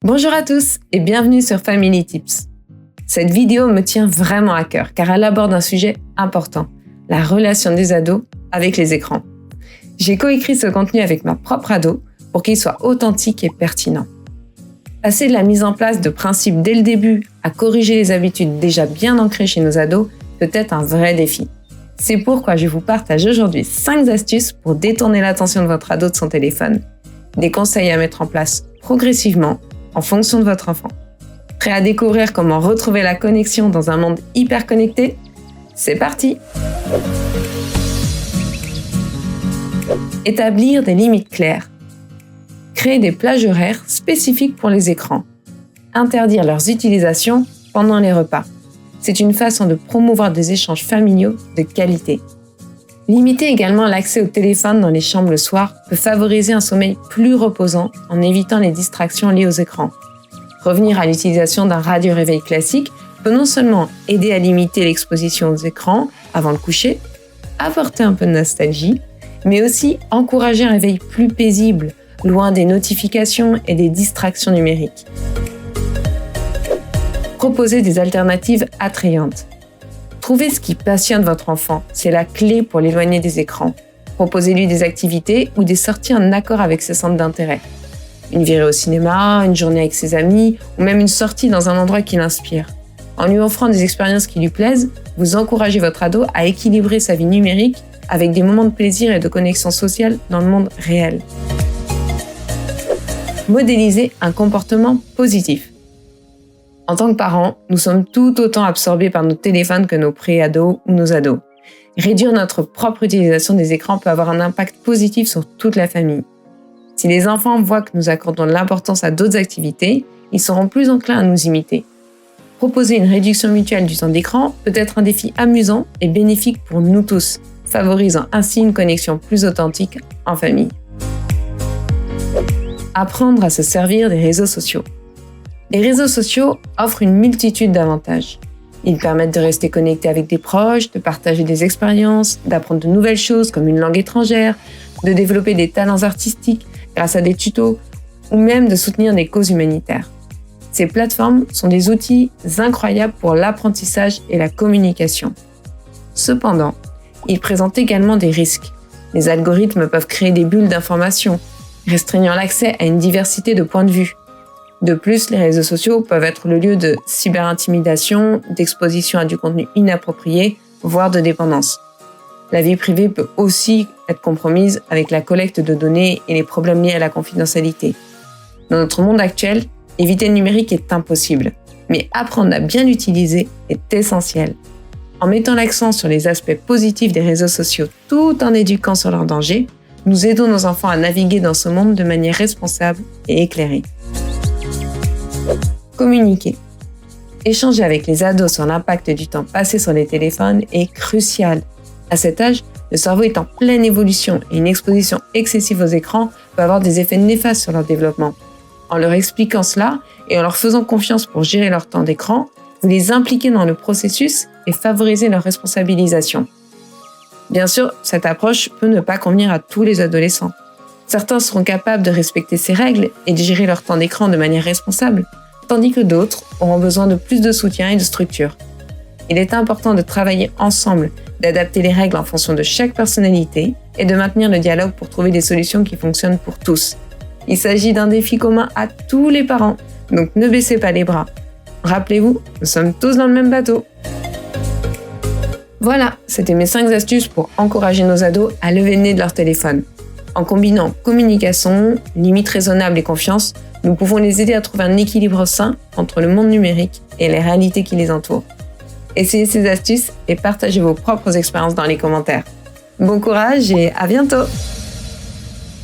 Bonjour à tous et bienvenue sur Family Tips. Cette vidéo me tient vraiment à cœur car elle aborde un sujet important, la relation des ados avec les écrans. J'ai coécrit ce contenu avec ma propre ado pour qu'il soit authentique et pertinent. Passer de la mise en place de principes dès le début à corriger les habitudes déjà bien ancrées chez nos ados peut être un vrai défi. C'est pourquoi je vous partage aujourd'hui 5 astuces pour détourner l'attention de votre ado de son téléphone. Des conseils à mettre en place progressivement en fonction de votre enfant. Prêt à découvrir comment retrouver la connexion dans un monde hyper connecté ? C'est parti ! Établir des limites claires. Créer des plages horaires spécifiques pour les écrans. Interdire leurs utilisations pendant les repas. C'est une façon de promouvoir des échanges familiaux de qualité. Limiter également l'accès au téléphone dans les chambres le soir peut favoriser un sommeil plus reposant en évitant les distractions liées aux écrans. Revenir à l'utilisation d'un radio-réveil classique peut non seulement aider à limiter l'exposition aux écrans avant le coucher, apporter un peu de nostalgie, mais aussi encourager un réveil plus paisible, loin des notifications et des distractions numériques. Proposer des alternatives attrayantes. Trouvez ce qui passionne votre enfant, c'est la clé pour l'éloigner des écrans. Proposez-lui des activités ou des sorties en accord avec ses centres d'intérêt. Une virée au cinéma, une journée avec ses amis, ou même une sortie dans un endroit qui l'inspire. En lui offrant des expériences qui lui plaisent, vous encouragez votre ado à équilibrer sa vie numérique avec des moments de plaisir et de connexion sociale dans le monde réel. Modéliser un comportement positif. En tant que parents, nous sommes tout autant absorbés par nos téléphones que nos pré-ados ou nos ados. Réduire notre propre utilisation des écrans peut avoir un impact positif sur toute la famille. Si les enfants voient que nous accordons de l'importance à d'autres activités, ils seront plus enclins à nous imiter. Proposer une réduction mutuelle du temps d'écran peut être un défi amusant et bénéfique pour nous tous, favorisant ainsi une connexion plus authentique en famille. Apprendre à se servir des réseaux sociaux. Les réseaux sociaux offrent une multitude d'avantages. Ils permettent de rester connectés avec des proches, de partager des expériences, d'apprendre de nouvelles choses comme une langue étrangère, de développer des talents artistiques grâce à des tutos ou même de soutenir des causes humanitaires. Ces plateformes sont des outils incroyables pour l'apprentissage et la communication. Cependant, ils présentent également des risques. Les algorithmes peuvent créer des bulles d'information, restreignant l'accès à une diversité de points de vue. De plus, les réseaux sociaux peuvent être le lieu de cyberintimidation, d'exposition à du contenu inapproprié, voire de dépendance. La vie privée peut aussi être compromise avec la collecte de données et les problèmes liés à la confidentialité. Dans notre monde actuel, éviter le numérique est impossible, mais apprendre à bien l'utiliser est essentiel. En mettant l'accent sur les aspects positifs des réseaux sociaux tout en éduquant sur leurs dangers, nous aidons nos enfants à naviguer dans ce monde de manière responsable et éclairée. Communiquer. Échanger avec les ados sur l'impact du temps passé sur les téléphones est crucial. À cet âge, le cerveau est en pleine évolution et une exposition excessive aux écrans peut avoir des effets néfastes sur leur développement. En leur expliquant cela et en leur faisant confiance pour gérer leur temps d'écran, vous les impliquez dans le processus et favorisez leur responsabilisation. Bien sûr, cette approche peut ne pas convenir à tous les adolescents. Certains seront capables de respecter ces règles et de gérer leur temps d'écran de manière responsable, tandis que d'autres auront besoin de plus de soutien et de structure. Il est important de travailler ensemble, d'adapter les règles en fonction de chaque personnalité et de maintenir le dialogue pour trouver des solutions qui fonctionnent pour tous. Il s'agit d'un défi commun à tous les parents, donc ne baissez pas les bras. Rappelez-vous, nous sommes tous dans le même bateau. Voilà, c'était mes 5 astuces pour encourager nos ados à lever le nez de leur téléphone. En combinant communication, limites raisonnables et confiance, nous pouvons les aider à trouver un équilibre sain entre le monde numérique et les réalités qui les entourent. Essayez ces astuces et partagez vos propres expériences dans les commentaires. Bon courage et à bientôt!